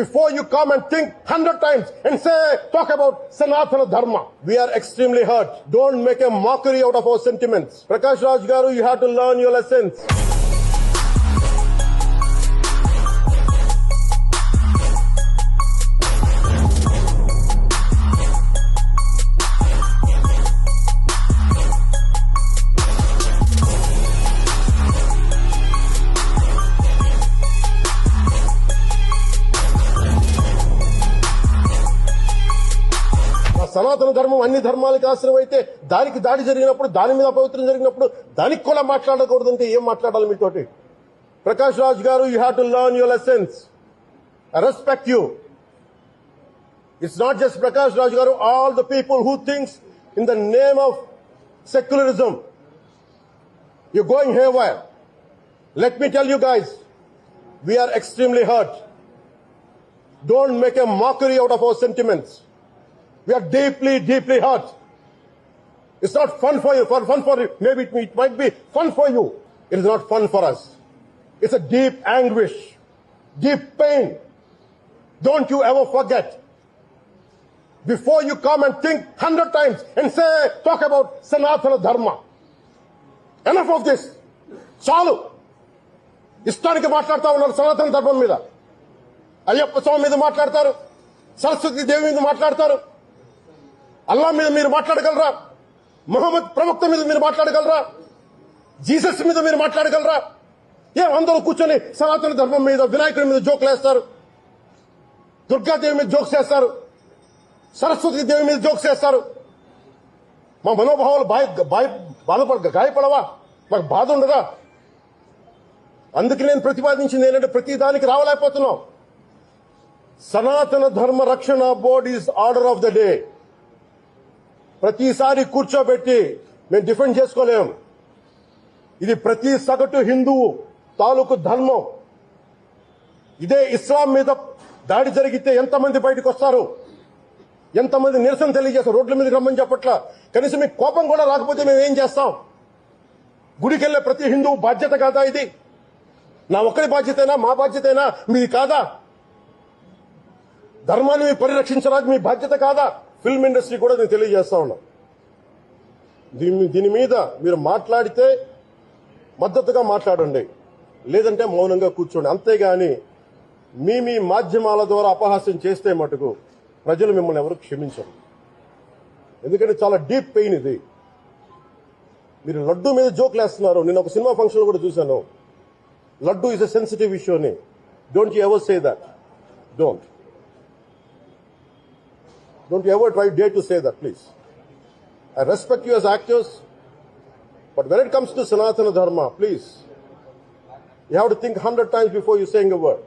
before you come and think 100 times and say, talk about Sanatana Dharma. We are extremely hurt. Don't make a mockery out of our sentiments. Prakash Raj Garu, you have to learn your lessons. సనాతన ధర్మం అన్ని ధర్మాలకు ఆశ్రయం అయితే దానికి దాడి జరిగినప్పుడు దాని మీద అపవిత్రం జరిగినప్పుడు దానికి కూడా మాట్లాడకూడదంటే ఏం మాట్లాడాలి మీతోటి? ప్రకాష్ రాజ్ గారు, you have to learn your lessons. I respect you. It's not just Prakash Raj గారు, all the people who thinks in the name of secularism you going haywire. Let me tell you guys, we are extremely hurt. Don't make a mockery out of our sentiments. We are deeply, deeply hurt. It's not fun for you. Fun for you. Maybe it might be fun for you. It is not fun for us. It's a deep anguish, deep pain. Don't you ever forget. Before you come and think 100 times and say, talk about Sanatana Dharma. Enough of this. చాలు. ఇష్టానికి మాట్లాడుతూ ఉన్నారు సనాతన ధర్మం మీద. అయ్యప్ప స్వామి మీద మాట్లాడతారు, సరస్వతి దేవి మీద మాట్లాడతారు. అల్లా మీద మీరు మాట్లాడగలరా? మహమ్మద్ ప్రవక్త మీద మీరు మాట్లాడగలరా? జీసస్ మీద మీరు మాట్లాడగలరా? అందరూ కూర్చొని సనాతన ధర్మం మీద, వినాయకుడి మీద జోకులు వేస్తారు, దుర్గాదేవి మీద జోక్స్ వేస్తారు, సరస్వతి దేవి మీద జోక్స్ వేస్తారు. మా మనోభావాలు గాయపడవా? మాకు బాధ ఉండదా? అందుకే నేను ప్రతిపాదించింది ఏంటంటే, ప్రతి దానికి రావలేకపోతున్నాం. సనాతన ధర్మ రక్షణ board is order of the day. ప్రతిసారి కూర్చోబెట్టి మేము డిఫెండ్ చేసుకోలేం. ఇది ప్రతి సగటు హిందువు తాలూకు ధర్మం. ఇదే ఇస్లాం మీద దాడి జరిగితే ఎంతమంది బయటకు వస్తారు, ఎంతమంది నిరసన తెలియజేస్తారు, రోడ్ల మీదకి రమ్మని చెప్పట్లా. కనీసం మీకు కోపం కూడా రాకపోతే మేము ఏం చేస్తాం? గుడికెళ్లే ప్రతి హిందువు బాధ్యత కాదా ఇది? నా ఒక్కడి బాధ్యతైనా, మా బాధ్యతైనా మీది కాదా? ధర్మాన్ని పరిరక్షించడానికి మీ బాధ్యత కాదా? ఫిల్మ్ ఇండస్ట్రీ కూడా నేను తెలియజేస్తా ఉన్నా. దీని మీద మీరు మాట్లాడితే మద్దతుగా మాట్లాడండి, లేదంటే మౌనంగా కూర్చోండి. అంతేగాని మీ మాధ్యమాల ద్వారా అపహాస్యం చేస్తే మటుకు ప్రజలు మిమ్మల్ని ఎవరు క్షమించరు. ఎందుకంటే చాలా డీప్ పెయిన్ ఇది. మీరు లడ్డూ మీద జోక్లు వేస్తున్నారు. నేను ఒక సినిమా ఫంక్షన్ కూడా చూశాను. Laddu is a sensitive issue అని. Don't you ever say that. Don't you ever dare to say that, please. I respect you as actors, but when it comes to Sanatana Dharma, please, you have to think 100 times before you saying a word.